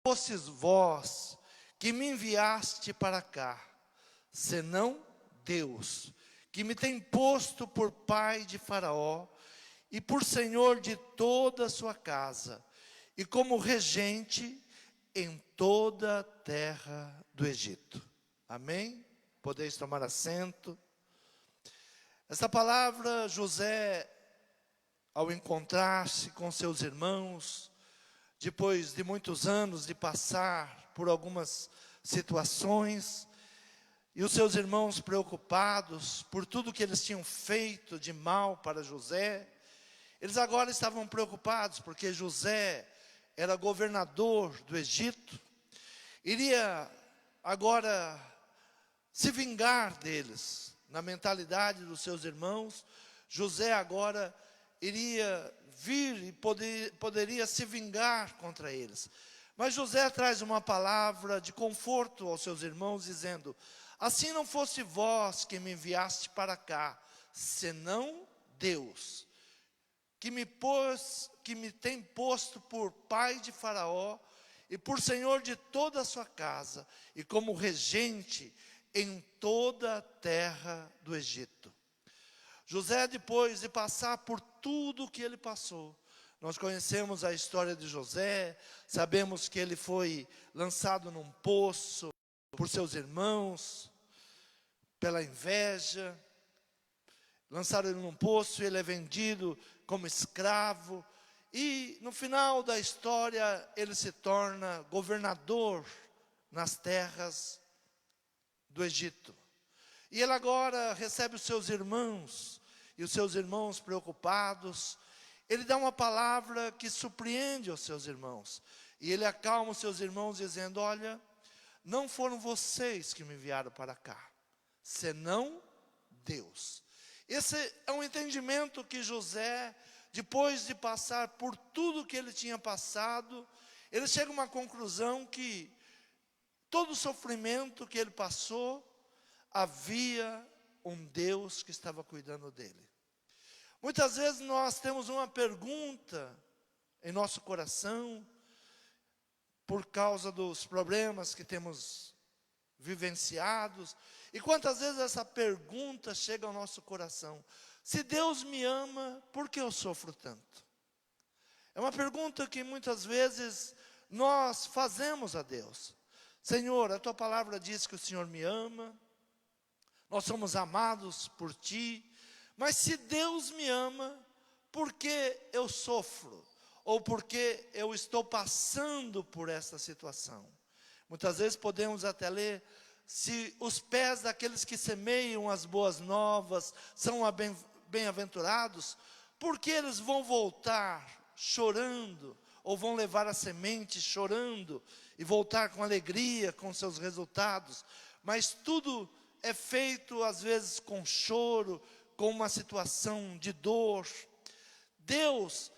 fosses vós que me enviaste para cá, senão Deus, que me tem posto por pai de Faraó e por senhor de toda a sua casa, e como regente em toda a terra do Egito. Amém? Podeis tomar assento. Essa palavra, José, ao encontrar-se com seus irmãos, depois de muitos anos de passar por algumas situações, e os seus irmãos preocupados por tudo que eles tinham feito de mal para José, eles agora estavam preocupados, porque José era governador do Egito, iria agora se vingar deles. Na mentalidade dos seus irmãos, José agora iria vir e poderia se vingar contra eles. Mas José traz uma palavra de conforto aos seus irmãos, dizendo: assim não fosse vós que me enviaste para cá, senão Deus, que me tem posto por pai de Faraó e por senhor de toda a sua casa, e como regente em toda a terra do Egito. José, depois de passar por tudo o que ele passou, nós conhecemos a história de José, sabemos que ele foi lançado num poço por seus irmãos, pela inveja, lançaram ele num poço e ele é vendido como escravo, e no final da história ele se torna governador nas terras do Egito. E ele agora recebe os seus irmãos, e os seus irmãos preocupados, ele dá uma palavra que surpreende os seus irmãos, e ele acalma os seus irmãos dizendo: olha, não foram vocês que me enviaram para cá, senão Deus. Esse é um entendimento que José, depois de passar por tudo que ele tinha passado, ele chega a uma conclusão que todo o sofrimento que ele passou, havia um Deus que estava cuidando dele. Muitas vezes nós temos uma pergunta em nosso coração, por causa dos problemas que temos vivenciados, e quantas vezes essa pergunta chega ao nosso coração: se Deus me ama, por que eu sofro tanto? É uma pergunta que muitas vezes nós fazemos a Deus. Senhor, a tua palavra diz que o Senhor me ama, nós somos amados por ti, mas se Deus me ama, por que eu sofro? Ou por que eu estou passando por essa situação? Muitas vezes podemos até ler: se os pés daqueles que semeiam as boas novas são bem-aventurados, por que eles vão voltar chorando, ou vão levar a semente chorando, e voltar com alegria com seus resultados? Mas tudo é feito às vezes com choro, com uma situação de dor. Deus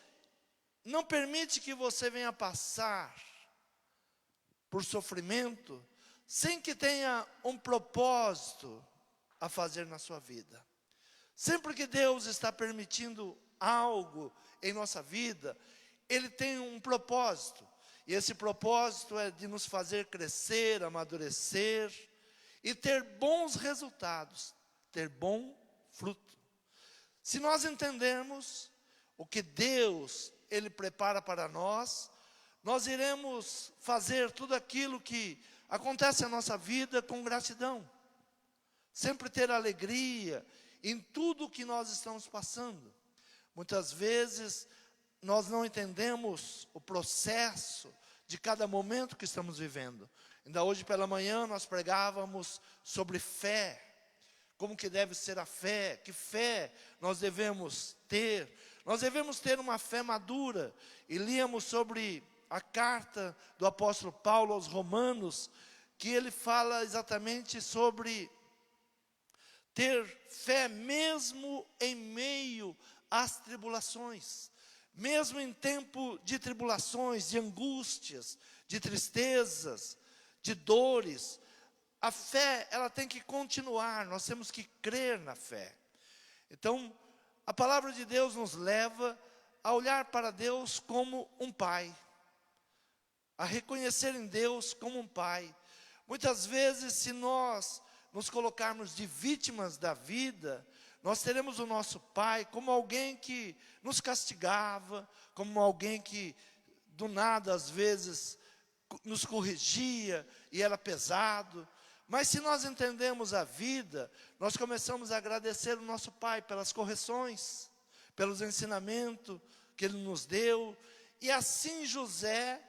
não permite que você venha passar por sofrimento sem que tenha um propósito a fazer na sua vida. Sempre que Deus está permitindo algo em nossa vida, Ele tem um propósito. E esse propósito é de nos fazer crescer, amadurecer e ter bons resultados, ter bom fruto. Se nós entendermos o que Deus Ele prepara para nós, nós iremos fazer tudo aquilo que acontece na nossa vida com gratidão. Sempre ter alegria em tudo que nós estamos passando. Muitas vezes nós não entendemos o processo de cada momento que estamos vivendo. Ainda hoje pela manhã nós pregávamos sobre fé. Como que deve ser a fé? Que fé nós devemos ter? Nós devemos ter uma fé madura. E líamos sobre a carta do apóstolo Paulo aos Romanos, que ele fala exatamente sobre ter fé mesmo em meio às tribulações. Mesmo em tempo de tribulações, de angústias, de tristezas, de dores, a fé, ela tem que continuar, nós temos que crer na fé. Então, a palavra de Deus nos leva a olhar para Deus como um pai. a reconhecer em Deus como um pai. Muitas vezes, se nós nos colocarmos de vítimas da vida, nós teremos o nosso pai como alguém que nos castigava, como alguém que do nada às vezes nos corrigia e era pesado. Mas se nós entendemos a vida, nós começamos a agradecer o nosso pai pelas correções, pelos ensinamentos que ele nos deu. E assim José,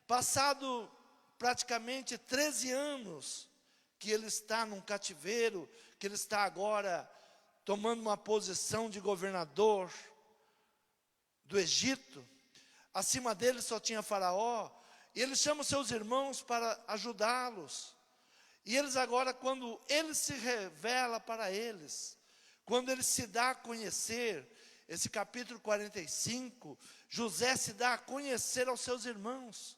passado praticamente 13 anos, que ele está num cativeiro, que ele está agora tomando uma posição de governador do Egito, acima dele só tinha Faraó, e ele chama os seus irmãos para ajudá-los. E eles agora, quando ele se revela para eles, quando ele se dá a conhecer, esse capítulo 45, José se dá a conhecer aos seus irmãos.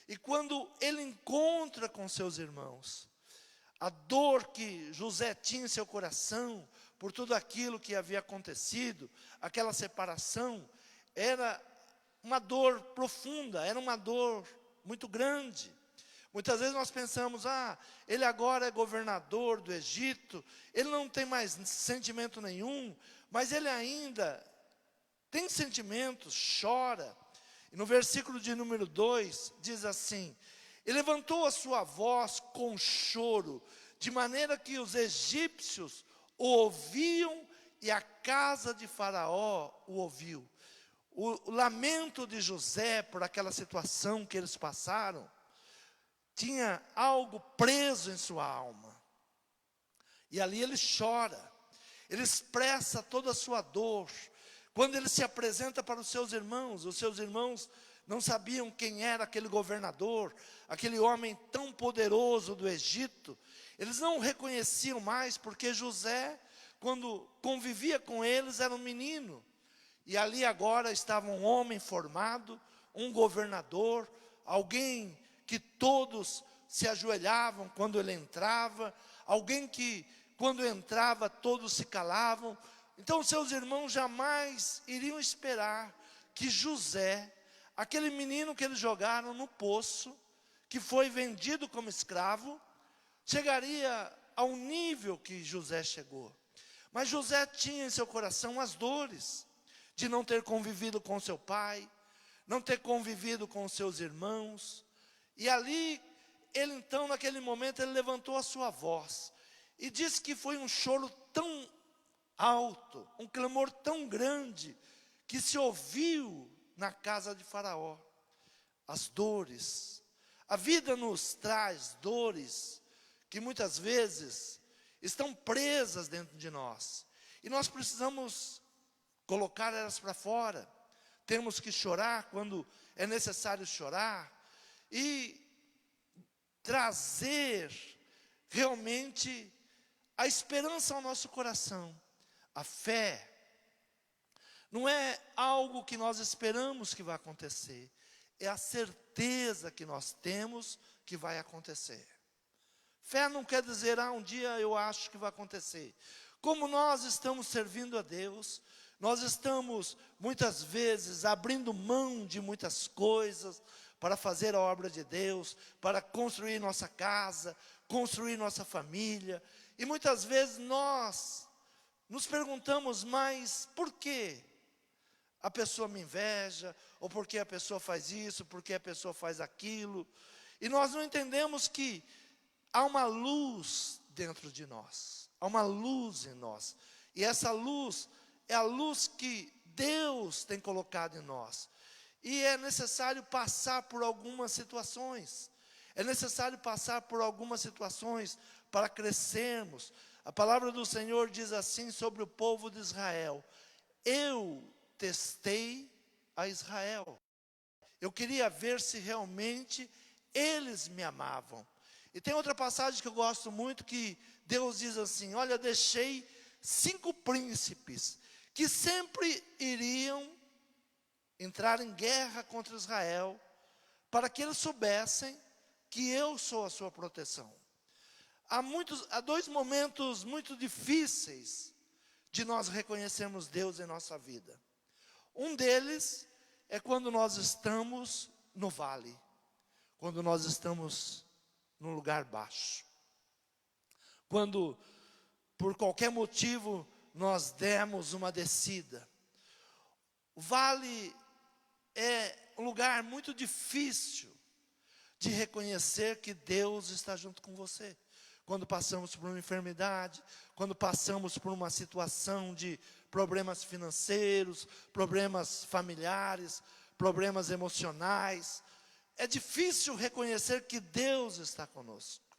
E quando ele encontra com seus irmãos, a dor que José tinha em seu coração, por tudo aquilo que havia acontecido, aquela separação, era uma dor profunda, era uma dor muito grande. Muitas vezes nós pensamos, ele agora é governador do Egito, ele não tem mais sentimento nenhum, mas ele ainda tem sentimentos, chora. E no versículo de número 2, diz assim: e levantou a sua voz com choro, de maneira que os egípcios o ouviam e a casa de Faraó o ouviu. O lamento de José por aquela situação que eles passaram, tinha algo preso em sua alma. E ali ele chora, ele expressa toda a sua dor. Quando ele se apresenta para os seus irmãos não sabiam quem era aquele governador, aquele homem tão poderoso do Egito. Eles não o reconheciam mais, porque José, quando convivia com eles, era um menino. E ali agora estava um homem formado, um governador, alguém que todos se ajoelhavam quando ele entrava, alguém que quando entrava todos se calavam. Então seus irmãos jamais iriam esperar que José, aquele menino que eles jogaram no poço, que foi vendido como escravo, chegaria ao nível que José chegou. Mas José tinha em seu coração as dores de não ter convivido com seu pai, não ter convivido com os seus irmãos. E ali, ele então, naquele momento, ele levantou a sua voz. E disse que foi um choro tão alto, um clamor tão grande, que se ouviu na casa de Faraó. As dores. A vida nos traz dores que muitas vezes estão presas dentro de nós. E nós precisamos colocar elas para fora. Temos que chorar quando é necessário chorar. E trazer realmente a esperança ao nosso coração. A fé não é algo que nós esperamos que vai acontecer. É a certeza que nós temos que vai acontecer. Fé não quer dizer, um dia eu acho que vai acontecer. Como nós estamos servindo a Deus, nós estamos muitas vezes abrindo mão de muitas coisas para fazer a obra de Deus, para construir nossa casa, construir nossa família. E muitas vezes nós nos perguntamos, mas por quê? A pessoa me inveja, ou porque a pessoa faz isso, porque a pessoa faz aquilo. E nós não entendemos que há uma luz dentro de nós, há uma luz em nós. E essa luz é a luz que Deus tem colocado em nós. E é necessário passar por algumas situações. É necessário passar por algumas situações para crescermos. A palavra do Senhor diz assim sobre o povo de Israel: eu testei a Israel. Eu queria ver se realmente eles me amavam. E tem outra passagem que eu gosto muito, que Deus diz assim: olha, deixei 5 príncipes que sempre iriam entrar em guerra contra Israel, para que eles soubessem que eu sou a sua proteção. Há 2 momentos muito difíceis de nós reconhecermos Deus em nossa vida. Um deles é quando nós estamos no vale, quando nós estamos num lugar baixo. Quando, por qualquer motivo, nós demos uma descida. O vale é um lugar muito difícil de reconhecer que Deus está junto com você. Quando passamos por uma enfermidade, quando passamos por uma situação de problemas financeiros, problemas familiares, problemas emocionais, é difícil reconhecer que Deus está conosco.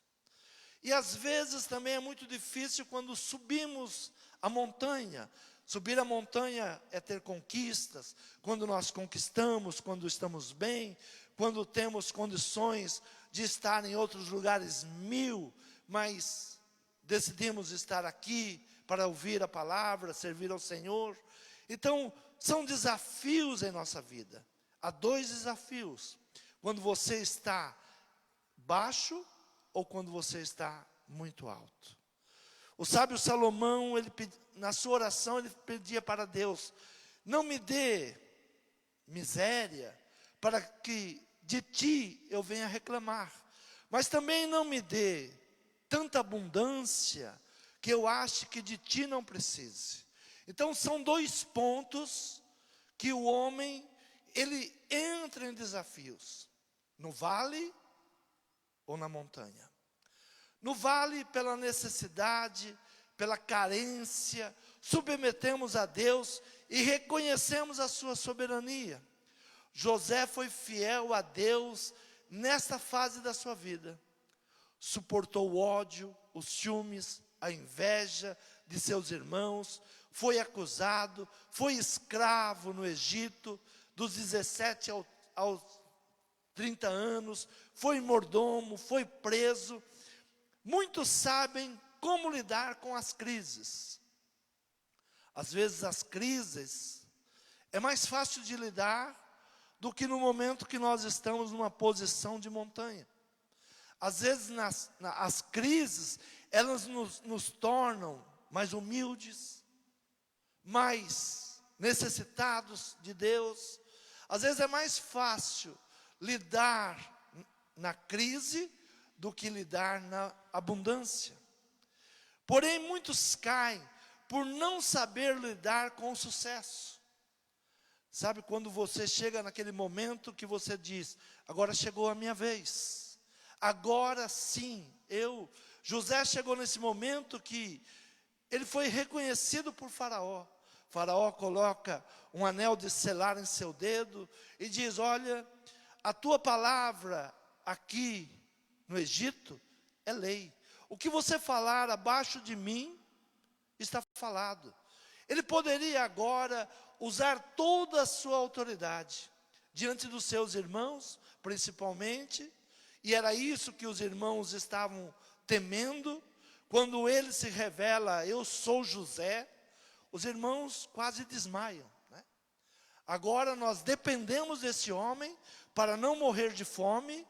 E às vezes também é muito difícil quando subimos a montanha. Subir a montanha é ter conquistas, quando nós conquistamos, quando estamos bem, quando temos condições de estar em outros lugares 1000, mas decidimos estar aqui para ouvir a palavra, servir ao Senhor. Então, são desafios em nossa vida. Há 2 desafios: quando você está baixo ou quando você está muito alto. O sábio Salomão, na sua oração, ele pedia para Deus: não me dê miséria, para que de ti eu venha reclamar, mas também não me dê tanta abundância, que eu ache que de ti não precise. Então são 2 pontos que o homem, ele entra em desafios: no vale ou na montanha. No vale, pela necessidade, pela carência, submetemos a Deus e reconhecemos a sua soberania. José foi fiel a Deus nesta fase da sua vida. Suportou o ódio, os ciúmes, a inveja de seus irmãos, foi acusado, foi escravo no Egito, dos 17 aos 30 anos, foi mordomo, foi preso. Muitos sabem como lidar com as crises. Às vezes as crises é mais fácil de lidar do que no momento que nós estamos numa posição de montanha. Às vezes as crises, elas nos tornam mais humildes, mais necessitados de Deus. Às vezes é mais fácil lidar na crise do que lidar na abundância. Porém, muitos caem por não saber lidar com o sucesso. Sabe, quando você chega naquele momento que você diz: agora chegou a minha vez, agora sim, José chegou nesse momento que ele foi reconhecido por Faraó. Faraó coloca um anel de selar em seu dedo e diz: olha, a tua palavra aqui no Egito é lei. O que você falar abaixo de mim está falado. Ele poderia agora usar toda a sua autoridade diante dos seus irmãos, principalmente, e era isso que os irmãos estavam temendo. Quando ele se revela: eu sou José, os irmãos quase desmaiam, né? Agora nós dependemos desse homem para não morrer de fome.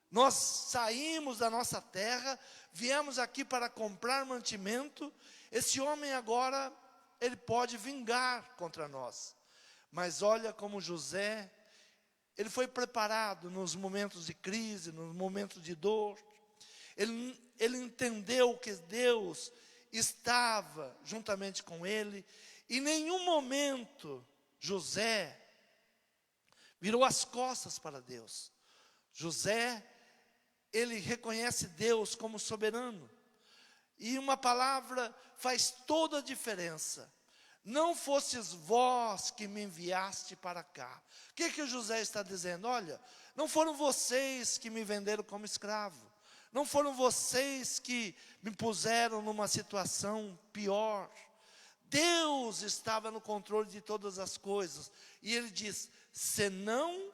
Nós saímos da nossa terra, viemos aqui para comprar mantimento. Esse homem agora, ele pode vingar contra nós. Mas olha como José, ele foi preparado nos momentos de crise, nos momentos de dor. Ele entendeu que Deus estava juntamente com ele. Em nenhum momento José virou as costas para Deus. José, ele reconhece Deus como soberano. E uma palavra faz toda a diferença: não fostes vós que me enviaste para cá. O que José está dizendo? Olha, não foram vocês que me venderam como escravo. Não foram vocês que me puseram numa situação pior. Deus estava no controle de todas as coisas. E ele diz: senão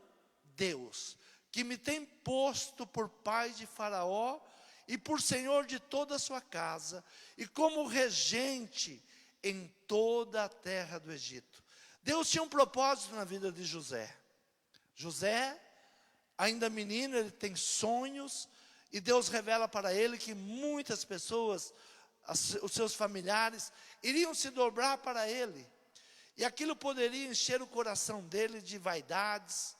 Deus, que me tem posto por pai de Faraó e por senhor de toda a sua casa, e como regente em toda a terra do Egito. Deus tinha um propósito na vida de José. José, ainda menino, ele tem sonhos, e Deus revela para ele que muitas pessoas, os seus familiares, iriam se dobrar para ele. E aquilo poderia encher o coração dele de vaidades.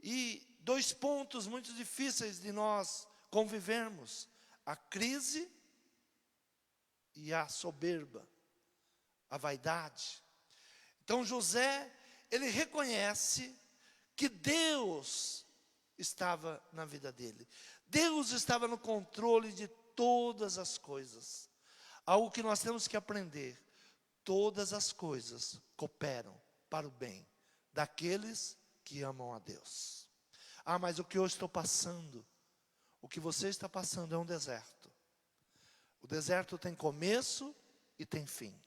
E dois pontos muito difíceis de nós convivermos: a crise e a soberba, a vaidade. Então José, ele reconhece que Deus estava na vida dele. Deus estava no controle de todas as coisas. Algo que nós temos que aprender: todas as coisas cooperam para o bem daqueles que amam a Deus. Ah, mas o que eu estou passando, o que você está passando é um deserto. O deserto tem começo e tem fim.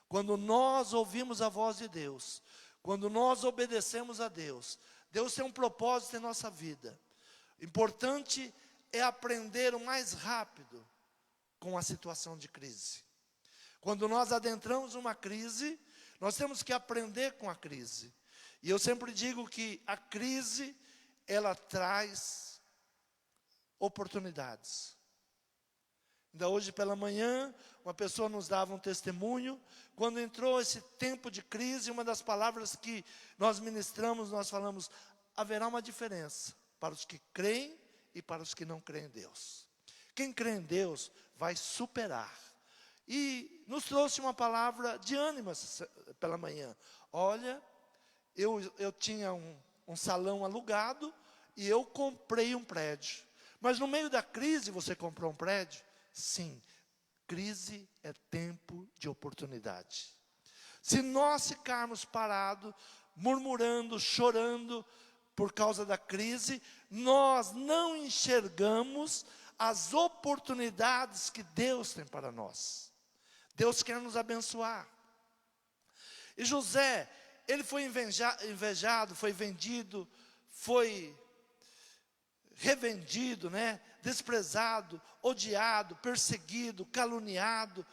Quando nós ouvimos a voz de Deus, quando nós obedecemos a Deus, Deus tem um propósito em nossa vida. Importante é aprender o mais rápido com a situação de crise. Quando nós adentramos uma crise, nós temos que aprender com a crise. E eu sempre digo que a crise, ela traz oportunidades. Ainda hoje pela manhã, uma pessoa nos dava um testemunho. Quando entrou esse tempo de crise, uma das palavras que nós ministramos, nós falamos: haverá uma diferença para os que creem e para os que não creem em Deus. Quem crê em Deus vai superar. E nos trouxe uma palavra de ânimo pela manhã. Olha, eu tinha um salão alugado e eu comprei um prédio. Mas no meio da crise você comprou um prédio? Sim, crise é tempo de oportunidade. Se nós ficarmos parados, murmurando, chorando por causa da crise, nós não enxergamos as oportunidades que Deus tem para nós. Deus quer nos abençoar. E José, ele foi invejado, foi vendido, foi revendido, desprezado, odiado, perseguido, caluniado,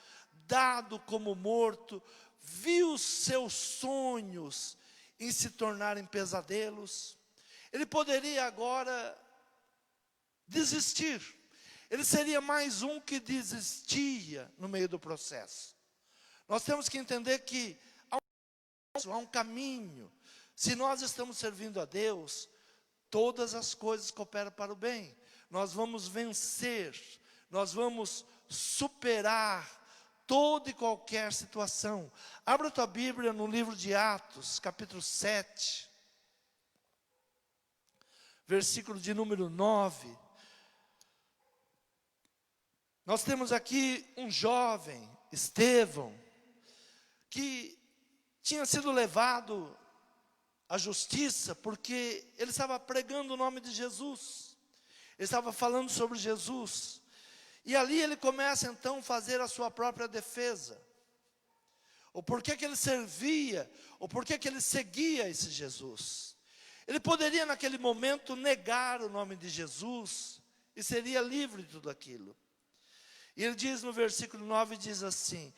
dado como morto, viu seus sonhos em se tornarem pesadelos. Ele poderia agora desistir. Ele seria mais um que desistia no meio do processo. Nós temos que entender que há um caminho. Se nós estamos servindo a Deus, todas as coisas cooperam para o bem. Nós vamos vencer, nós vamos superar toda e qualquer situação. Abra a tua Bíblia no livro de Atos, capítulo 7, versículo de número 9. Nós temos aqui um jovem, Estevão, que tinha sido levado à justiça porque ele estava pregando o nome de Jesus. Ele estava falando sobre Jesus. E ali ele começa então a fazer a sua própria defesa. O porquê que ele servia, o porquê que ele seguia esse Jesus. Ele poderia naquele momento negar o nome de Jesus e seria livre de tudo aquilo. E ele diz no versículo 9, diz assim: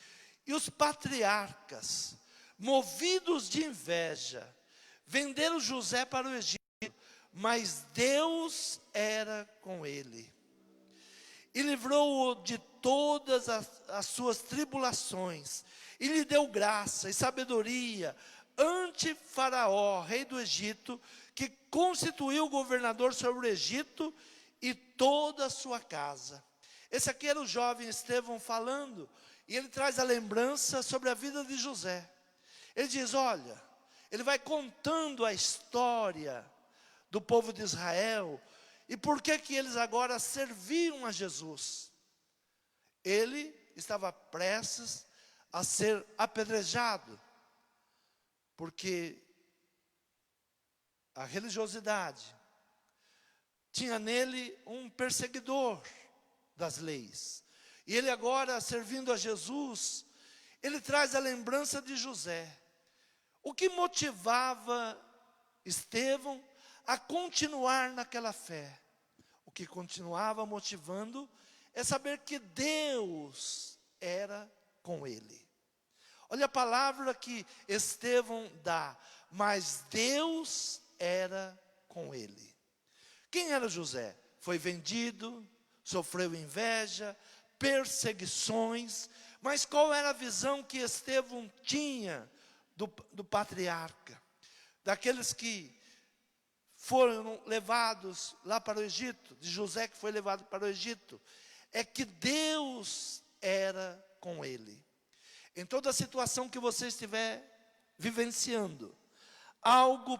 e os patriarcas, movidos de inveja, venderam José para o Egito, mas Deus era com ele. E livrou-o de todas as suas tribulações, e lhe deu graça e sabedoria ante Faraó, rei do Egito, que constituiu governador sobre o Egito e toda a sua casa. Esse aqui era o jovem Estevão falando, e ele traz a lembrança sobre a vida de José. Ele diz, olha, ele vai contando a história do povo de Israel, e por que que eles agora serviam a Jesus. Ele estava prestes a ser apedrejado, porque a religiosidade tinha nele um perseguidor das leis. E ele agora, servindo a Jesus, ele traz a lembrança de José. O que motivava Estevão a continuar naquela fé? O que continuava motivando é saber que Deus era com ele. Olha a palavra que Estevão dá, mas Deus era com ele. Quem era José? Foi vendido, sofreu inveja, perseguições, mas qual era a visão que Estevão tinha do patriarca? Daqueles que foram levados lá para o Egito, de José que foi levado para o Egito, é que Deus era com ele. Em toda a situação que você estiver vivenciando, algo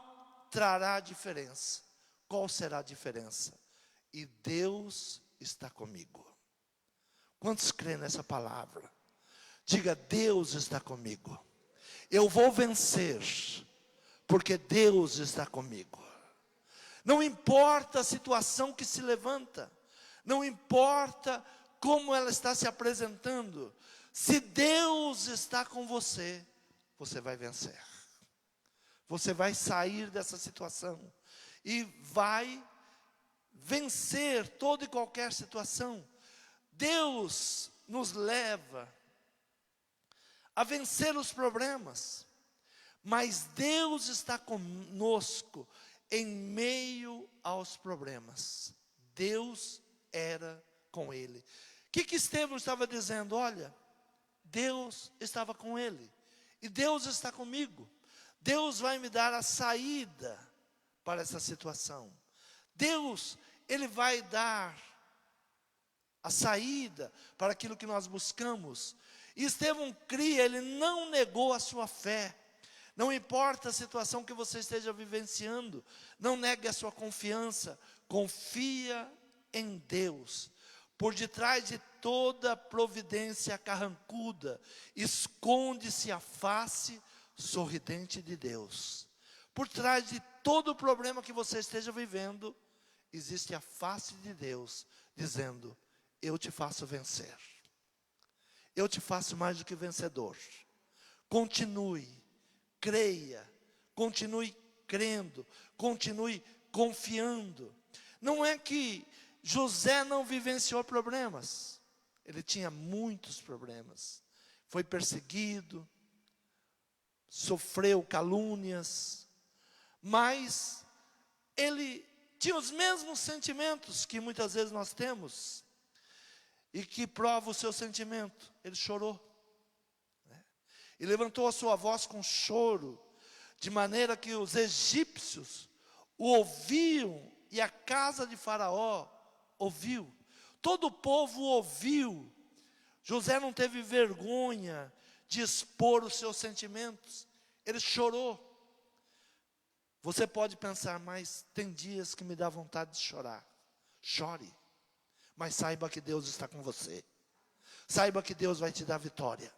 trará diferença. Qual será a diferença? E Deus está comigo. Quantos creem nessa palavra? Diga: Deus está comigo. Eu vou vencer, porque Deus está comigo. Não importa a situação que se levanta, não importa como ela está se apresentando, se Deus está com você, você vai vencer. Você vai sair dessa situação e vai vencer toda e qualquer situação. Deus nos leva a vencer os problemas, mas Deus está conosco em meio aos problemas. Deus era com ele. O que Estevão estava dizendo? Olha, Deus estava com ele, e Deus está comigo. Deus vai me dar a saída para essa situação. Deus, Ele vai dar a saída para aquilo que nós buscamos. E Estevão cria, ele não negou a sua fé. Não importa a situação que você esteja vivenciando, não negue a sua confiança. Confia em Deus. Por detrás de toda providência carrancuda, esconde-se a face sorridente de Deus. Por trás de todo problema que você esteja vivendo, existe a face de Deus, dizendo: eu te faço vencer. Eu te faço mais do que vencedor. Continue, creia, continue crendo, continue confiando. Não é que José não vivenciou problemas. Ele tinha muitos problemas. Foi perseguido, sofreu calúnias, mas ele tinha os mesmos sentimentos que muitas vezes nós temos. E que prova o seu sentimento? Ele chorou, né? E levantou a sua voz com choro, de maneira que os egípcios o ouviam, e a casa de Faraó ouviu. Todo o povo ouviu. José não teve vergonha de expor os seus sentimentos. Ele chorou. Você pode pensar: mas tem dias que me dá vontade de chorar. Chore. Mas saiba que Deus está com você. Saiba que Deus vai te dar vitória.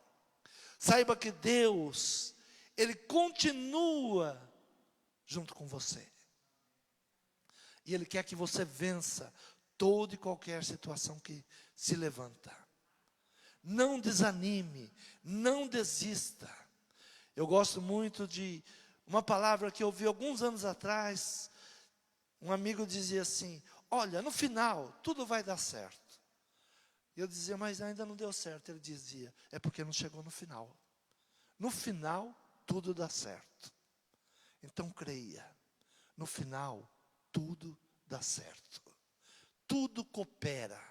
Saiba que Deus, Ele continua junto com você. E Ele quer que você vença toda e qualquer situação que se levanta. Não desanime, não desista. Eu gosto muito de uma palavra que eu ouvi alguns anos atrás. Um amigo dizia assim: olha, no final tudo vai dar certo. E eu dizia: mas ainda não deu certo. Ele dizia: é porque não chegou no final. No final tudo dá certo. Então creia, no final tudo dá certo. Tudo coopera,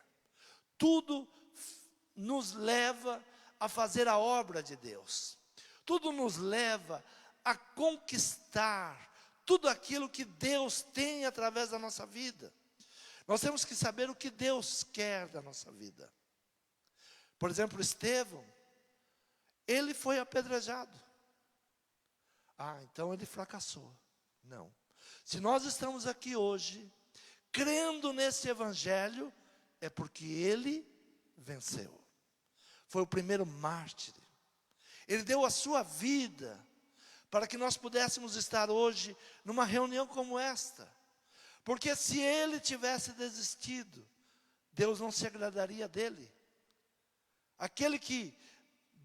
tudo nos leva a fazer a obra de Deus. Tudo nos leva a conquistar tudo aquilo que Deus tem através da nossa vida. Nós temos que saber o que Deus quer da nossa vida. Por exemplo, Estevão, ele foi apedrejado. Ah, então ele fracassou. Não. Se nós estamos aqui hoje, crendo nesse evangelho, é porque ele venceu. Foi o primeiro mártir. Ele deu a sua vida para que nós pudéssemos estar hoje numa reunião como esta. Porque se ele tivesse desistido, Deus não se agradaria dele. Aquele que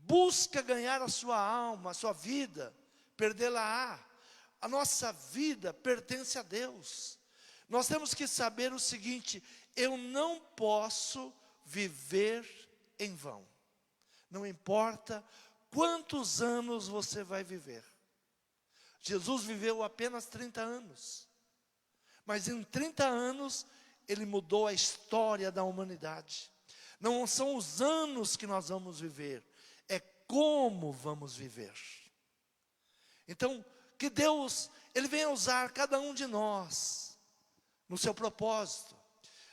busca ganhar a sua alma, a sua vida, perdê-la-á. A nossa vida pertence a Deus. Nós temos que saber o seguinte: eu não posso viver em vão. Não importa quantos anos você vai viver. Jesus viveu apenas 30 anos. Mas em 30 anos, Ele mudou a história da humanidade. Não são os anos que nós vamos viver, é como vamos viver. Então, que Deus, Ele vem usar cada um de nós no seu propósito.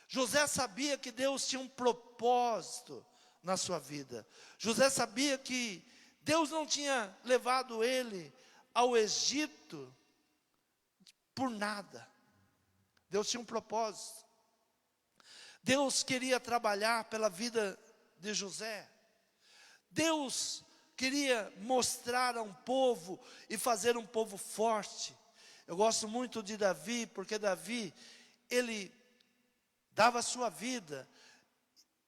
José sabia que Deus tinha um propósito na sua vida. José sabia que Deus não tinha levado ele ao Egito por nada. Deus tinha um propósito. Deus queria trabalhar pela vida de José. Deus queria mostrar a um povo e fazer um povo forte. Eu gosto muito de Davi, porque Davi, ele dava a sua vida,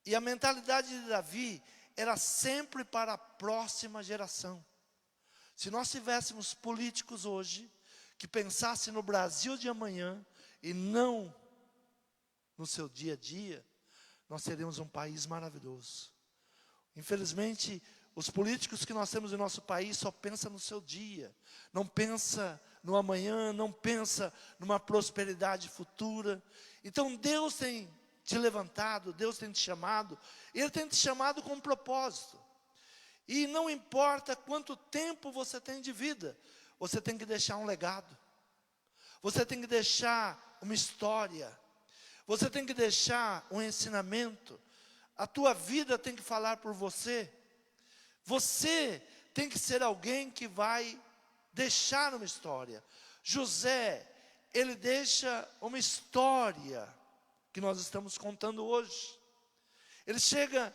e a mentalidade de Davi era sempre para a próxima geração. Se nós tivéssemos políticos hoje, que pensassem no Brasil de amanhã, e não no seu dia a dia, nós teríamos um país maravilhoso. Infelizmente, os políticos que nós temos em nosso país só pensam no seu dia, não pensa no amanhã, não pensa numa prosperidade futura. Então Deus tem te levantado, Deus tem te chamado, Ele tem te chamado com um propósito. E não importa quanto tempo você tem de vida, você tem que deixar um legado. Você tem que deixar uma história. Você tem que deixar um ensinamento. A tua vida tem que falar por você. Você tem que ser alguém que vai deixar uma história. José, ele deixa uma história que nós estamos contando hoje. Ele chega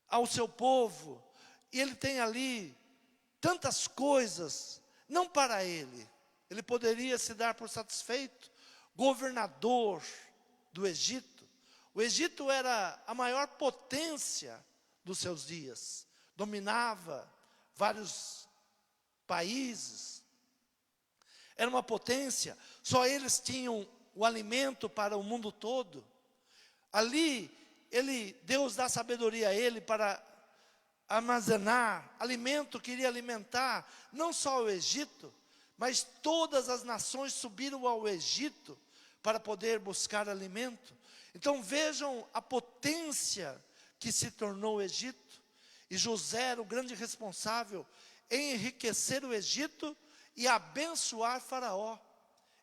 ao seu povo e ele tem ali tantas coisas, não para ele. Ele poderia se dar por satisfeito, governador do Egito. O Egito era a maior potência dos seus dias, dominava vários países, era uma potência, só eles tinham o alimento para o mundo todo. Ali, Deus dá sabedoria a ele para armazenar alimento, queria alimentar não só o Egito, mas todas as nações subiram ao Egito para poder buscar alimento. Então vejam a potência que se tornou o Egito. E José era o grande responsável em enriquecer o Egito e abençoar Faraó.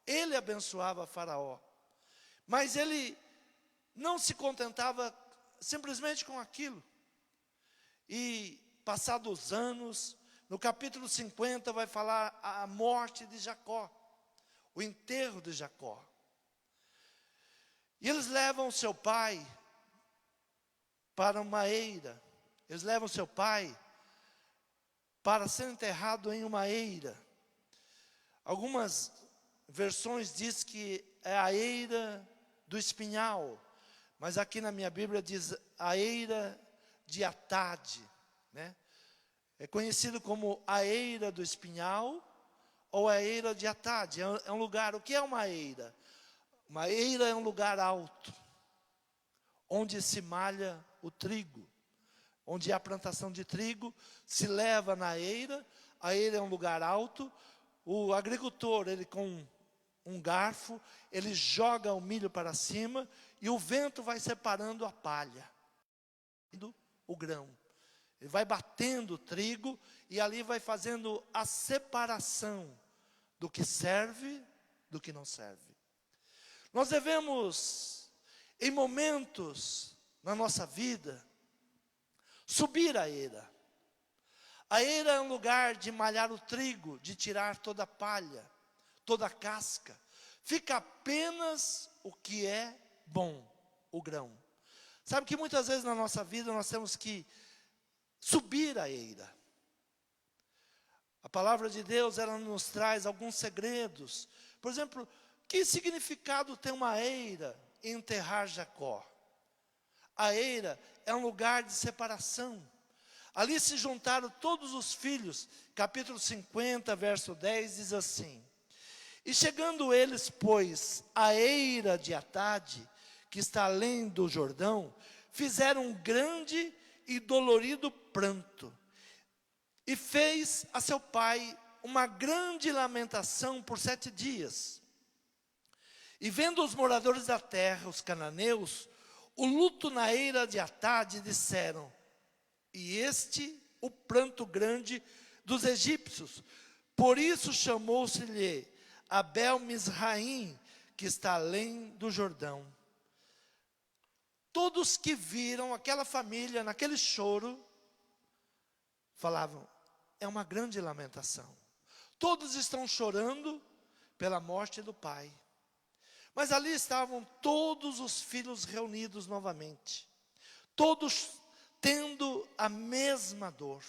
Ele abençoava Faraó. Mas ele não se contentava simplesmente com aquilo. E passados os anos, no capítulo 50 vai falar a morte de Jacó, o enterro de Jacó. E eles levam seu pai para uma eira. Eles levam seu pai para ser enterrado em uma eira. Algumas versões diz que é a eira do espinhal, mas aqui na minha Bíblia diz a eira de Atade, né? É conhecido como a eira do espinhal ou a eira de Atade. É um lugar, o que é uma eira? Uma eira é um lugar alto, onde se malha o trigo, onde há plantação de trigo, se leva na eira. A eira é um lugar alto, o agricultor, ele com um garfo, ele joga o milho para cima, e o vento vai separando a palha, o grão. Ele vai batendo o trigo, e ali vai fazendo a separação do que serve, do que não serve. Nós devemos, em momentos na nossa vida, subir a eira. A eira é um lugar de malhar o trigo, de tirar toda a palha, toda a casca. Fica apenas o que é bom, o grão. Sabe que muitas vezes na nossa vida nós temos que subir a eira. A palavra de Deus, ela nos traz alguns segredos. Por exemplo, que significado tem uma eira em enterrar Jacó? A eira é um lugar de separação. Ali se juntaram todos os filhos. Capítulo 50, verso 10, diz assim: E chegando eles, pois, à eira de Atade, que está além do Jordão, fizeram um grande e dolorido pranto. E fez a seu pai uma grande lamentação por 7 dias. E vendo os moradores da terra, os cananeus, o luto na eira de Atade, disseram: E este o pranto grande dos egípcios, Por isso chamou-se-lhe Abel Mizraim, que está além do Jordão. Todos que viram aquela família naquele choro, falavam, é uma grande lamentação. Todos estão chorando pela morte do pai. Mas ali estavam todos os filhos reunidos novamente. Todos tendo a mesma dor.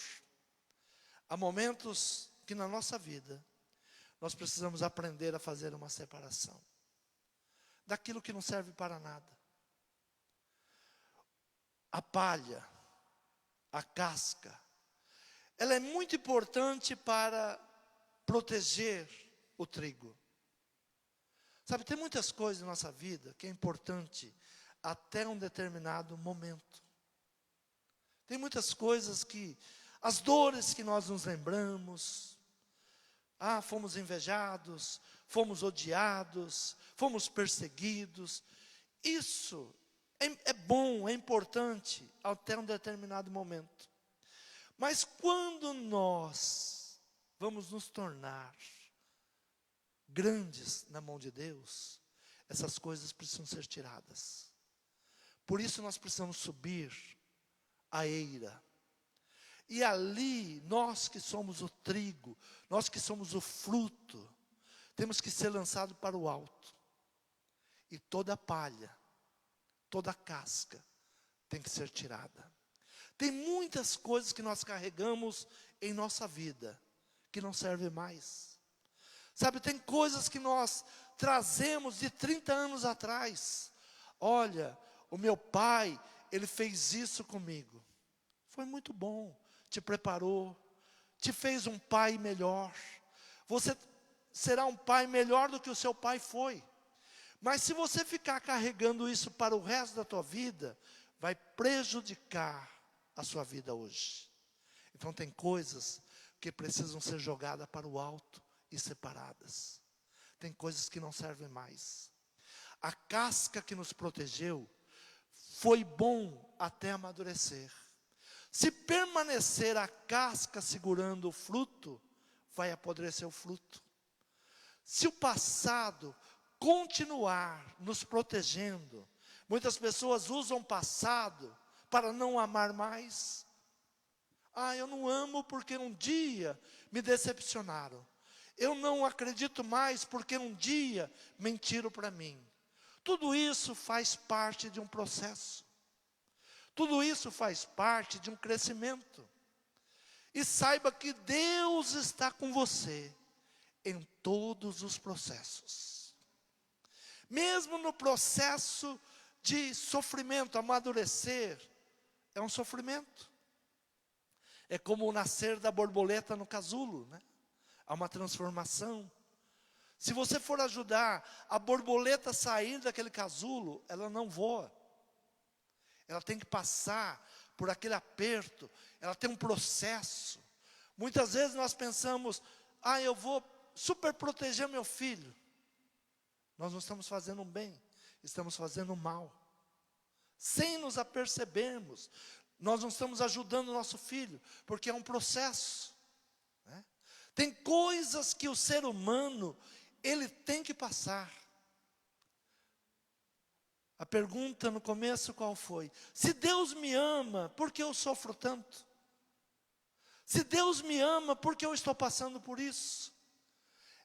Há momentos que na nossa vida, nós precisamos aprender a fazer uma separação. Daquilo que não serve para nada. A palha, a casca, ela é muito importante para proteger o trigo. Sabe, tem muitas coisas na nossa vida que é importante até um determinado momento. Tem muitas coisas que, as dores que nós nos lembramos, fomos invejados, fomos odiados, fomos perseguidos. Isso é bom, é importante até um determinado momento. Mas quando nós vamos nos tornar grandes na mão de Deus, essas coisas precisam ser tiradas. Por isso nós precisamos subir a eira. E ali, nós que somos o trigo, nós que somos o fruto, temos que ser lançados para o alto. E toda a palha, toda a casca tem que ser tirada. Tem muitas coisas que nós carregamos em nossa vida, que não servem mais. Sabe, tem coisas que nós trazemos de 30 anos atrás. Olha, o meu pai, ele fez isso comigo. Foi muito bom, te preparou, te fez um pai melhor. Você será um pai melhor do que o seu pai foi. Mas se você ficar carregando isso para o resto da tua vida, vai prejudicar a sua vida hoje. Então tem coisas que precisam ser jogadas para o alto e separadas. Tem coisas que não servem mais. A casca que nos protegeu foi bom até amadurecer. Se permanecer a casca segurando o fruto, vai apodrecer o fruto. Se o passado continuar nos protegendo, muitas pessoas usam o passado para não amar mais. Eu não amo porque um dia me decepcionaram. Eu não acredito mais porque um dia mentiram para mim. Tudo isso faz parte de um processo. Tudo isso faz parte de um crescimento. E saiba que Deus está com você em todos os processos. Mesmo no processo de sofrimento, amadurecer, é um sofrimento. É como o nascer da borboleta no casulo, né? Há uma transformação. Se você for ajudar a borboleta a sair daquele casulo, ela não voa. Ela tem que passar por aquele aperto, ela tem um processo. Muitas vezes nós pensamos, eu vou super proteger meu filho. Nós não estamos fazendo um bem, estamos fazendo um mal. Sem nos apercebermos, nós não estamos ajudando o nosso filho, porque é um processo. Né? Tem coisas que o ser humano, ele tem que passar. A pergunta no começo qual foi? Se Deus me ama, por que eu sofro tanto? Se Deus me ama, por que eu estou passando por isso?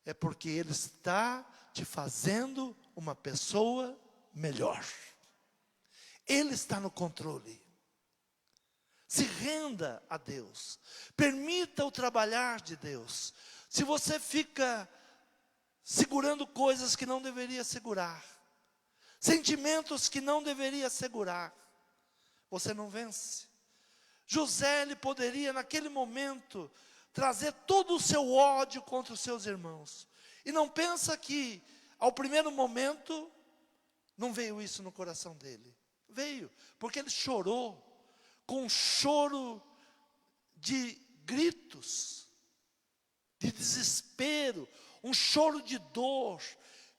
É porque Ele está te fazendo uma pessoa melhor. Ele está no controle. Se renda a Deus. Permita o trabalhar de Deus. Se você fica segurando coisas que não deveria segurar, sentimentos que não deveria segurar, você não vence. José, ele poderia naquele momento trazer todo o seu ódio contra os seus irmãos. E não pensa que ao primeiro momento não veio isso no coração dele. Veio, porque ele chorou com um choro de gritos, de desespero, um choro de dor,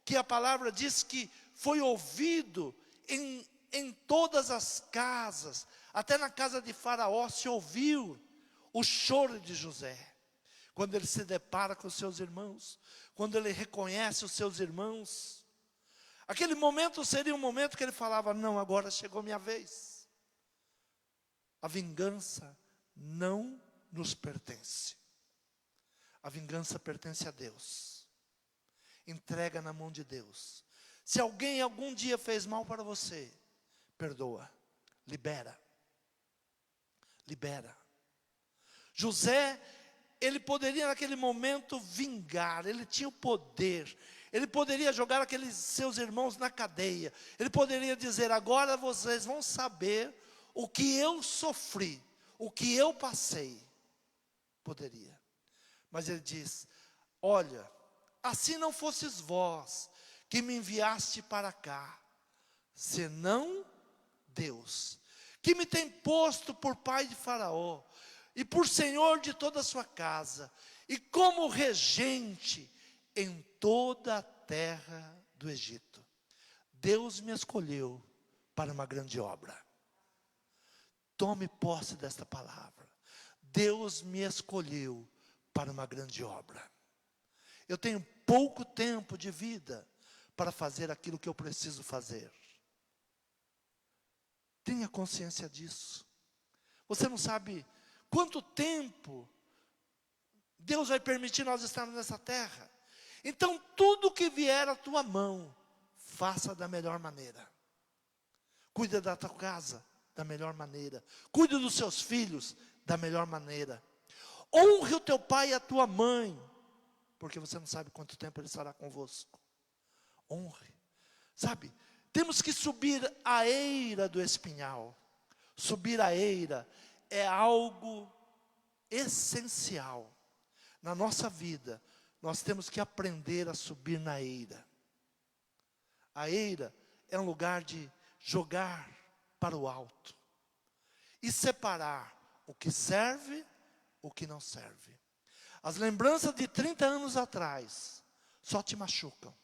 que a palavra diz que foi ouvido em todas as casas, até na casa de Faraó se ouviu o choro de José. quando ele se depara com os seus irmãos, quando ele reconhece os seus irmãos. Aquele momento seria um momento que ele falava: não, agora chegou minha vez. A vingança não nos pertence. A vingança pertence a Deus. Entrega na mão de Deus. Se alguém algum dia fez mal para você, perdoa, libera. Libera. José, ele poderia naquele momento vingar, ele tinha o poder, ele poderia jogar aqueles seus irmãos na cadeia, ele poderia dizer: agora vocês vão saber o que eu sofri, o que eu passei. Poderia. Mas ele diz: olha, assim não fosses vós que me enviaste para cá, senão Deus, que me tem posto por pai de Faraó, e por senhor de toda a sua casa, e como regente em toda a terra do Egito. Deus me escolheu para uma grande obra. Tome posse desta palavra. Deus me escolheu para uma grande obra. Eu tenho pouco tempo de vida para fazer aquilo que eu preciso fazer. Tenha consciência disso. Você não sabe quanto tempo Deus vai permitir nós estarmos nessa terra. Então tudo que vier à tua mão, faça da melhor maneira. Cuida da tua casa da melhor maneira. Cuide dos seus filhos da melhor maneira. Honre o teu pai e a tua mãe, porque você não sabe quanto tempo ele estará convosco. Honre. Sabe, temos que subir a eira do espinhal. Subir a eira é algo essencial. Na nossa vida, nós temos que aprender a subir na eira. A eira é um lugar de jogar para o alto e separar o que serve, o que não serve. As lembranças de 30 anos atrás só te machucam,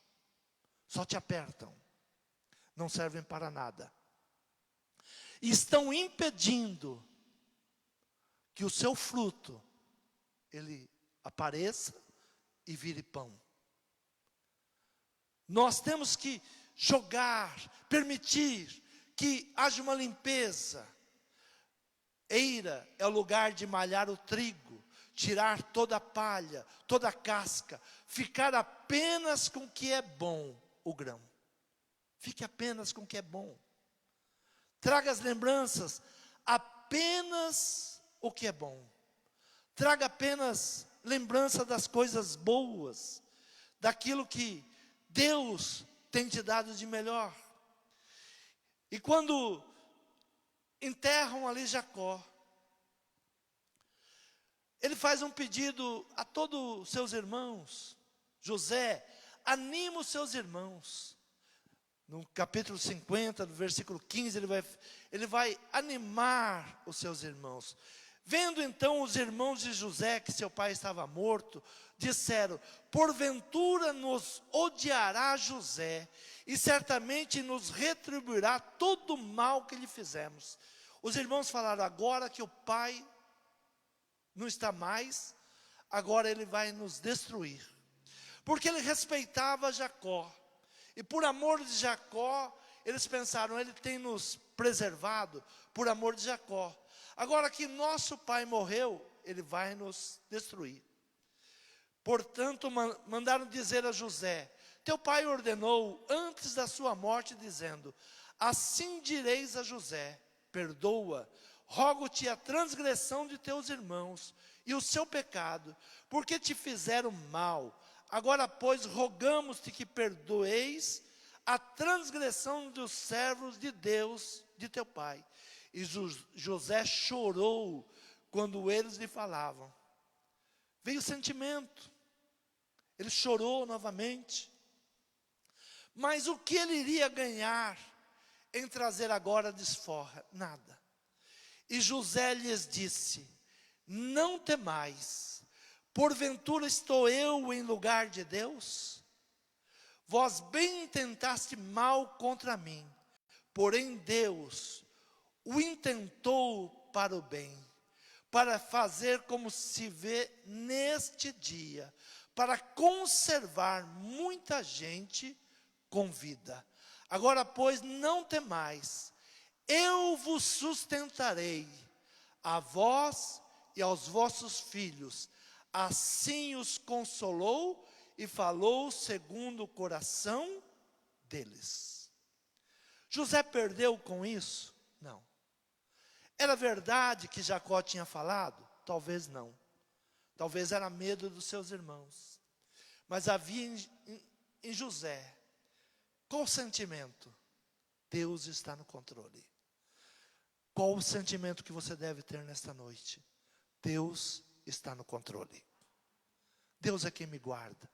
só te apertam, não servem para nada. E estão impedindo que o seu fruto, ele apareça e vire pão. Nós temos que jogar, permitir que haja uma limpeza. Eira é o lugar de malhar o trigo, tirar toda a palha, toda a casca, ficar apenas com o que é bom, o grão. Fique apenas com o que é bom. Traga as lembranças, apenas o que é bom. Traga apenas lembrança das coisas boas, daquilo que Deus tem te dado de melhor. E quando enterram ali Jacó, ele faz um pedido a todos os seus irmãos. José, anima os seus irmãos. No capítulo 50, no versículo 15, ele vai animar os seus irmãos. Vendo então os irmãos de José que seu pai estava morto, disseram: porventura nos odiará José, e certamente nos retribuirá todo o mal que lhe fizemos. Os irmãos falaram: agora que o pai não está mais, agora ele vai nos destruir. Porque ele respeitava Jacó. E por amor de Jacó, eles pensaram: ele tem nos preservado por amor de Jacó. Agora que nosso pai morreu, ele vai nos destruir. Portanto, mandaram dizer a José: teu pai ordenou antes da sua morte, dizendo: assim direis a José: perdoa, rogo-te a transgressão de teus irmãos e o seu pecado, porque te fizeram mal. Agora, pois, rogamos-te que perdoeis a transgressão dos servos de Deus, de teu pai. E José chorou quando eles lhe falavam. Veio o sentimento. Ele chorou novamente. Mas o que ele iria ganhar em trazer agora desforra? Nada. E José lhes disse: não temais, porventura estou eu em lugar de Deus? Vós bem intentaste mal contra mim, porém Deus o intentou para o bem, para fazer como se vê neste dia, para conservar muita gente com vida. Agora, pois, não temais, eu vos sustentarei, a vós e aos vossos filhos. Assim os consolou e falou segundo o coração deles. José perdeu com isso? Não. Era verdade que Jacó tinha falado? Talvez não. Talvez era medo dos seus irmãos. Mas havia em José, qual o sentimento? Deus está no controle. Qual o sentimento que você deve ter nesta noite? Deus está no controle. Deus é quem me guarda.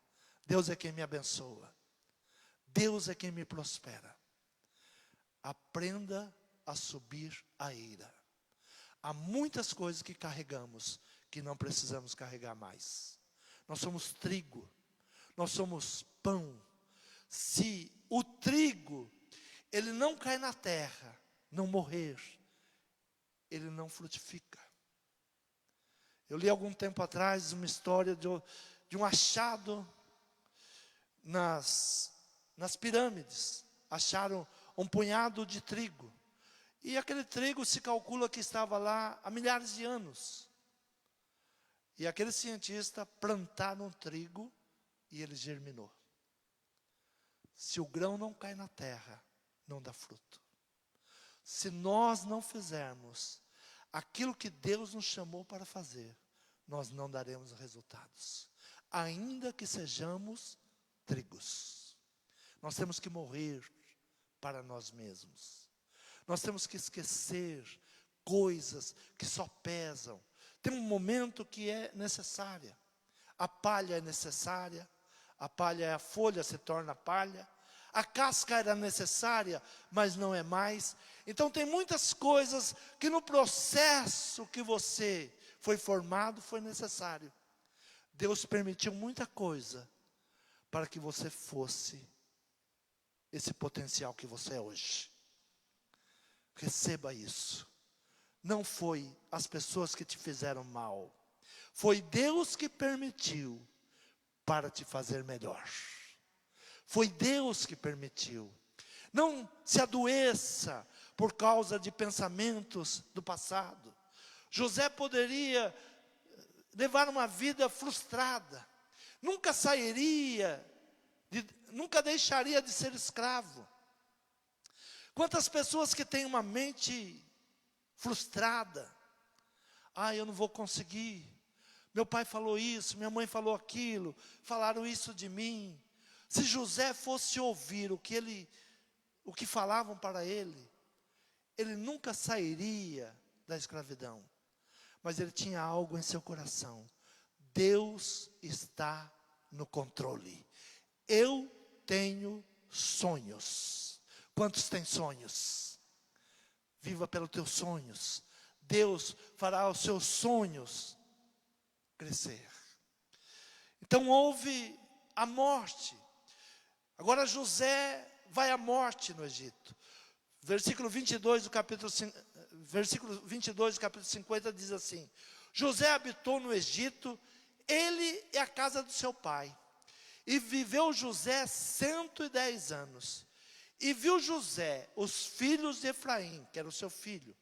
Deus é quem me abençoa. Deus é quem me prospera. Aprenda a subir a ira. Há muitas coisas que carregamos que não precisamos carregar mais. Nós somos trigo. Nós somos pão. Se o trigo, ele não cai na terra, não morrer, ele não frutifica. Eu li algum tempo atrás uma história de um achado nas pirâmides. Acharam um punhado de trigo. E aquele trigo se calcula que estava lá há milhares de anos. E aquele cientista plantaram um trigo e ele germinou. Se o grão não cai na terra, não dá fruto. Se nós não fizermos aquilo que Deus nos chamou para fazer, nós não daremos resultados. Ainda que sejamos trigos. Nós temos que morrer para nós mesmos. Nós temos que esquecer coisas que só pesam. Tem um momento que é necessária. A palha é necessária. A palha, a folha se torna palha. A casca era necessária, mas não é mais. Então tem muitas coisas que no processo que você foi formado, foi necessário. Deus permitiu muita coisa para que você fosse esse potencial que você é hoje. Receba isso. Não foi as pessoas que te fizeram mal. Foi Deus que permitiu para te fazer melhor. Foi Deus que permitiu. Não se adoeça por causa de pensamentos do passado. José poderia levar uma vida frustrada. Nunca sairia, nunca deixaria de ser escravo. Quantas pessoas que têm uma mente frustrada. Eu não vou conseguir. Meu pai falou isso, minha mãe falou aquilo, falaram isso de mim. Se José fosse ouvir o que falavam para ele, ele nunca sairia da escravidão. Mas ele tinha algo em seu coração. Deus está no controle. Eu tenho sonhos. Quantos têm sonhos? Viva pelos teus sonhos. Deus fará os seus sonhos crescer. Então houve a morte. Agora José vai à morte no Egito. Versículo 22 do capítulo 50 diz assim: José habitou no Egito, ele e a casa do seu pai. E viveu José 110 anos. E viu José os filhos de Efraim, que era o seu filho,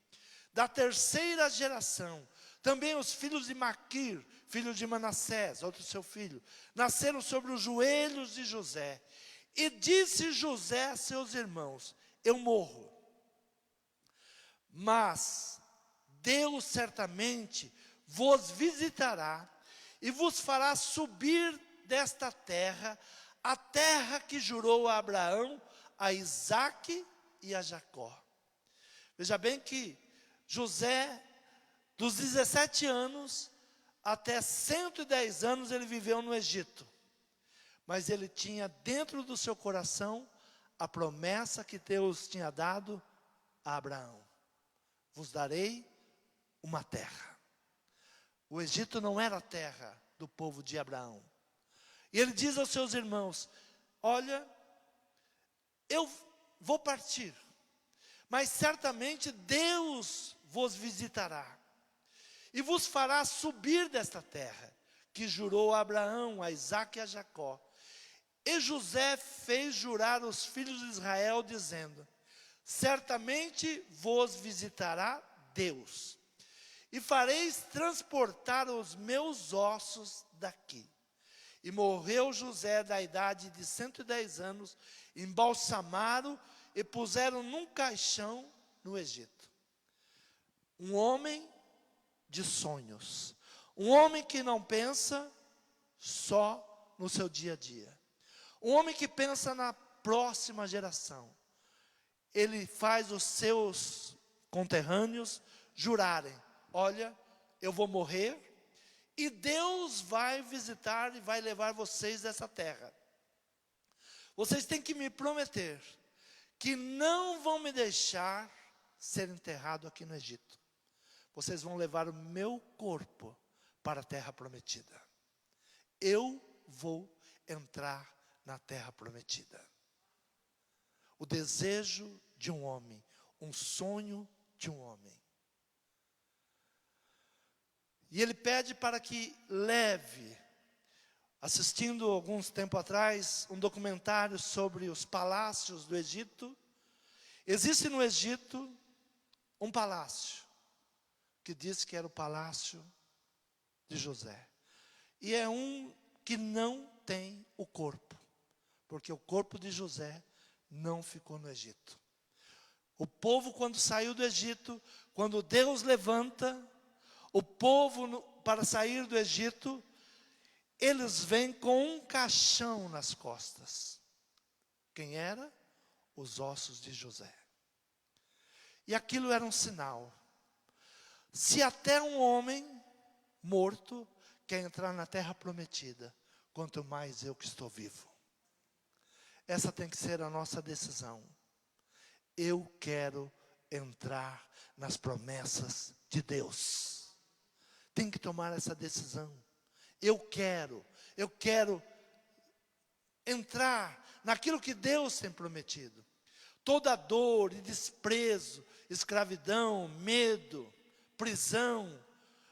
da terceira geração. Também os filhos de Maquir, filho de Manassés, outro seu filho, nasceram sobre os joelhos de José. E disse José a seus irmãos: eu morro. Mas Deus certamente vos visitará e vos fará subir desta terra, a terra que jurou a Abraão, a Isaque e a Jacó. Veja bem que José, dos 17 anos até 110 anos, ele viveu no Egito. Mas ele tinha dentro do seu coração a promessa que Deus tinha dado a Abraão: vos darei uma terra. O Egito não era a terra do povo de Abraão. E ele diz aos seus irmãos: olha, eu vou partir, mas certamente Deus vos visitará e vos fará subir desta terra, que jurou a Abraão, a Isaque e a Jacó. E José fez jurar os filhos de Israel, dizendo: certamente vos visitará Deus, e fareis transportar os meus ossos daqui. E morreu José da idade de 110 anos, embalsamaram e puseram num caixão no Egito. Um homem de sonhos, um homem que não pensa só no seu dia a dia, um homem que pensa na próxima geração. Ele faz os seus conterrâneos jurarem: olha, eu vou morrer, e Deus vai visitar e vai levar vocês dessa terra. Vocês têm que me prometer que não vão me deixar ser enterrado aqui no Egito. Vocês vão levar o meu corpo para a terra prometida. Eu vou entrar na terra prometida. O desejo de um homem, um sonho de um homem. E ele pede para que leve, assistindo alguns tempo atrás, um documentário sobre os palácios do Egito. Existe no Egito um palácio, que diz que era o palácio de José. E é um que não tem o corpo, porque o corpo de José não ficou no Egito. O povo, quando saiu do Egito, quando Deus levanta o povo para sair do Egito, eles vêm com um caixão nas costas. Quem era? Os ossos de José. E aquilo era um sinal. Se até um homem morto quer entrar na terra prometida, quanto mais eu que estou vivo. Essa tem que ser a nossa decisão. Eu quero entrar nas promessas de Deus. Tem que tomar essa decisão. Eu quero entrar naquilo que Deus tem prometido. Toda dor e desprezo, escravidão, medo, prisão,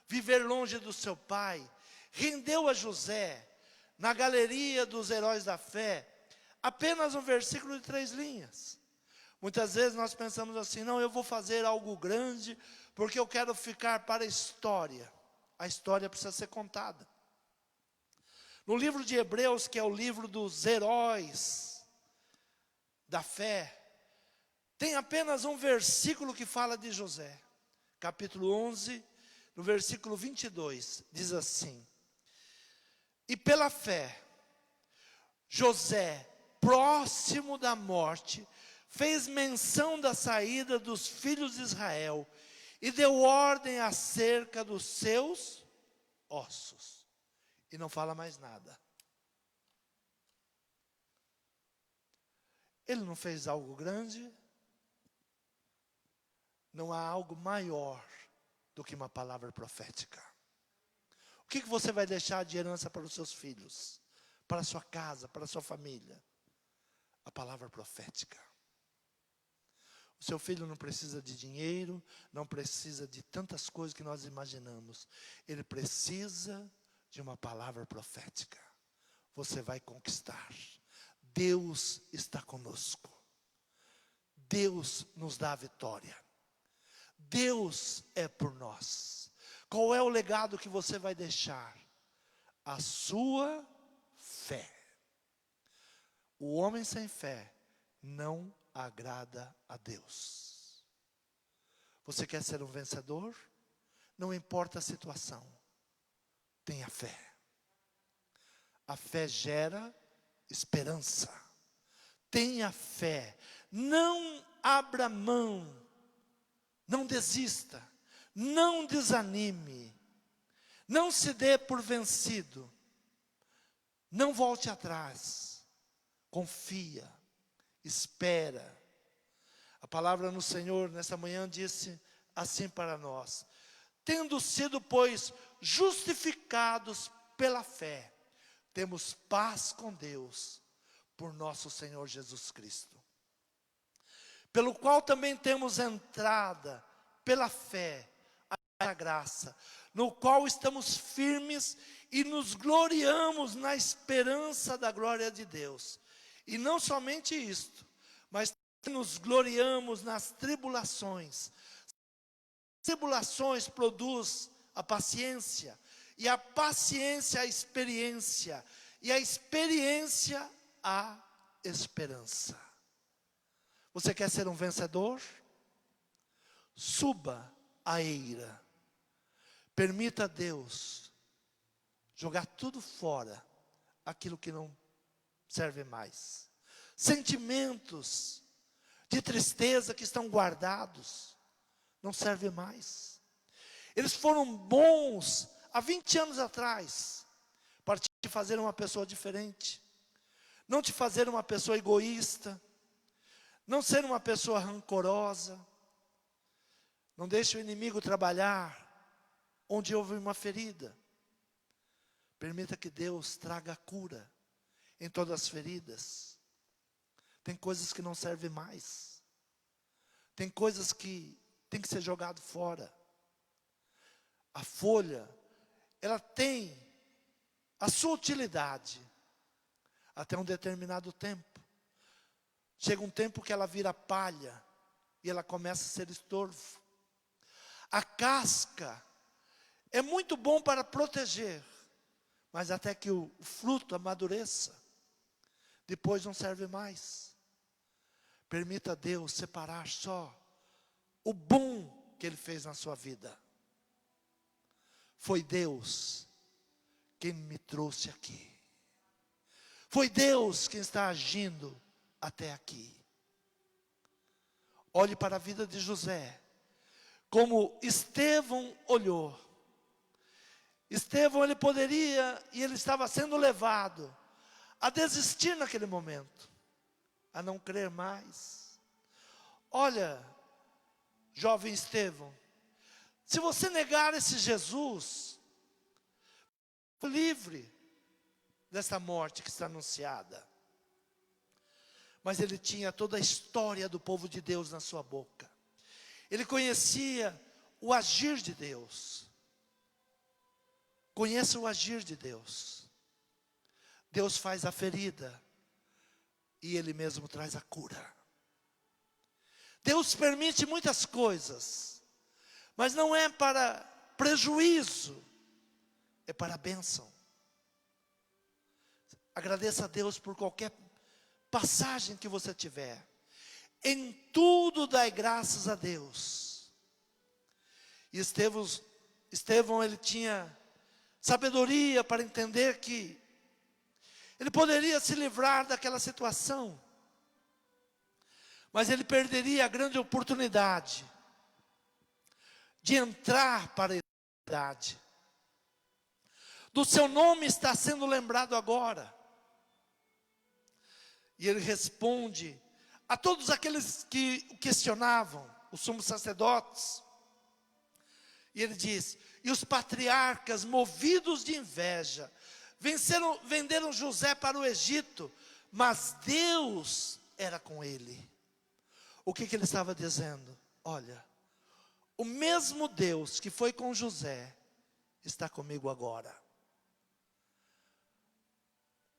viver longe do seu pai, rendeu a José, na galeria dos heróis da fé, apenas um versículo de 3 linhas. Muitas vezes nós pensamos assim: não, eu vou fazer algo grande, porque eu quero ficar para a história. A história precisa ser contada. No livro de Hebreus, que é o livro dos heróis da fé, tem apenas um versículo que fala de José. Capítulo 11, no versículo 22, diz assim: e pela fé, José, próximo da morte, fez menção da saída dos filhos de Israel e deu ordem acerca dos seus ossos. E não fala mais nada. Ele não fez algo grande. Não há algo maior do que uma palavra profética. O que você vai deixar de herança para os seus filhos? Para a sua casa, para a sua família? A palavra profética. O seu filho não precisa de dinheiro, não precisa de tantas coisas que nós imaginamos. Ele precisa de uma palavra profética. Você vai conquistar. Deus está conosco. Deus nos dá a vitória. Deus é por nós. Qual é o legado que você vai deixar? A sua fé. O homem sem fé não agrada a Deus. Você quer ser um vencedor? Não importa a situação. Tenha fé. A fé gera esperança. Tenha fé. Não abra mão. Não desista. Não desanime. Não se dê por vencido. Não volte atrás. Confia. Espera. A palavra no Senhor nessa manhã disse assim para nós: tendo sido, pois, justificados pela fé, temos paz com Deus, por nosso Senhor Jesus Cristo, pelo qual também temos entrada pela fé a graça, no qual estamos firmes e nos gloriamos na esperança da glória de Deus. E não somente isto, mas nos gloriamos nas tribulações. Tribulações produz a paciência, e a paciência a experiência, e a experiência a esperança. Você quer ser um vencedor? Suba a eira. Permita a Deus jogar tudo fora, aquilo que não serve mais. Sentimentos de tristeza que estão guardados, não servem mais. Eles foram bons há 20 anos atrás, para te fazer uma pessoa diferente, não te fazer uma pessoa egoísta, não ser uma pessoa rancorosa. Não deixe o inimigo trabalhar onde houve uma ferida. Permita que Deus traga cura em todas as feridas. Tem coisas que não servem mais. Tem coisas que tem que ser jogado fora. A folha, ela tem a sua utilidade até um determinado tempo. Chega um tempo que ela vira palha e ela começa a ser estorvo. A casca é muito bom para proteger, mas até que o fruto amadureça, depois não serve mais. Permita a Deus separar só o bom que Ele fez na sua vida. Foi Deus quem me trouxe aqui. Foi Deus quem está agindo até aqui. Olhe para a vida de José, como Estevão olhou. Estevão, ele poderia, e ele estava sendo levado a desistir naquele momento, a não crer mais. Olha, jovem Estevão, se você negar esse Jesus, livre dessa morte que está anunciada. Mas ele tinha toda a história do povo de Deus na sua boca. Ele conhecia o agir de Deus. Conheça o agir de Deus. Deus faz a ferida e Ele mesmo traz a cura. Deus permite muitas coisas, mas não é para prejuízo, é para a bênção. Agradeça a Deus por qualquer passagem que você tiver. Em tudo dai graças a Deus. E Estevão, ele tinha sabedoria para entender que ele poderia se livrar daquela situação, mas ele perderia a grande oportunidade de entrar para a eternidade. Do seu nome está sendo lembrado agora. E ele responde a todos aqueles que o questionavam, os sumos sacerdotes. E ele diz: e os patriarcas, movidos de inveja, venderam José para o Egito, mas Deus era com ele. O que ele estava dizendo? Olha, o mesmo Deus que foi com José, está comigo agora.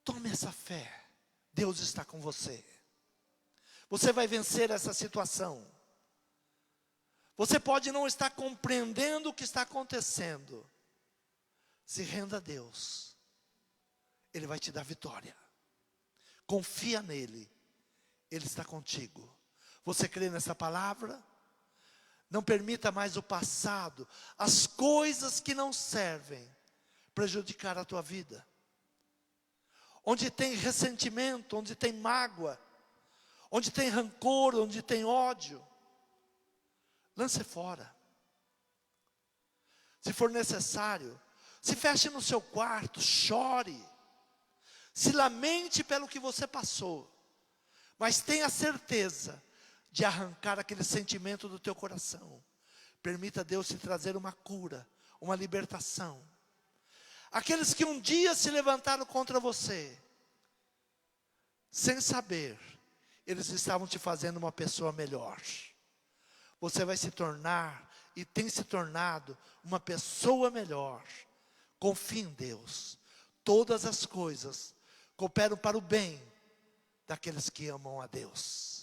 Tome essa fé. Deus está com você. Você vai vencer essa situação. Você pode não estar compreendendo o que está acontecendo. Se renda a Deus. Ele vai te dar vitória. Confia nele. Ele está contigo. Você crê nessa palavra? Não permita mais o passado, as coisas que não servem, prejudicar a tua vida. Onde tem ressentimento, onde tem mágoa, onde tem rancor, onde tem ódio, lance fora. Se for necessário, se feche no seu quarto, chore, se lamente pelo que você passou, mas tenha certeza de arrancar aquele sentimento do teu coração. Permita Deus te trazer uma cura, uma libertação. Aqueles que um dia se levantaram contra você, sem saber, eles estavam te fazendo uma pessoa melhor. você vai se tornar e tem se tornado uma pessoa melhor. Confie em Deus. Todas as coisas cooperam para o bem daqueles que amam a Deus.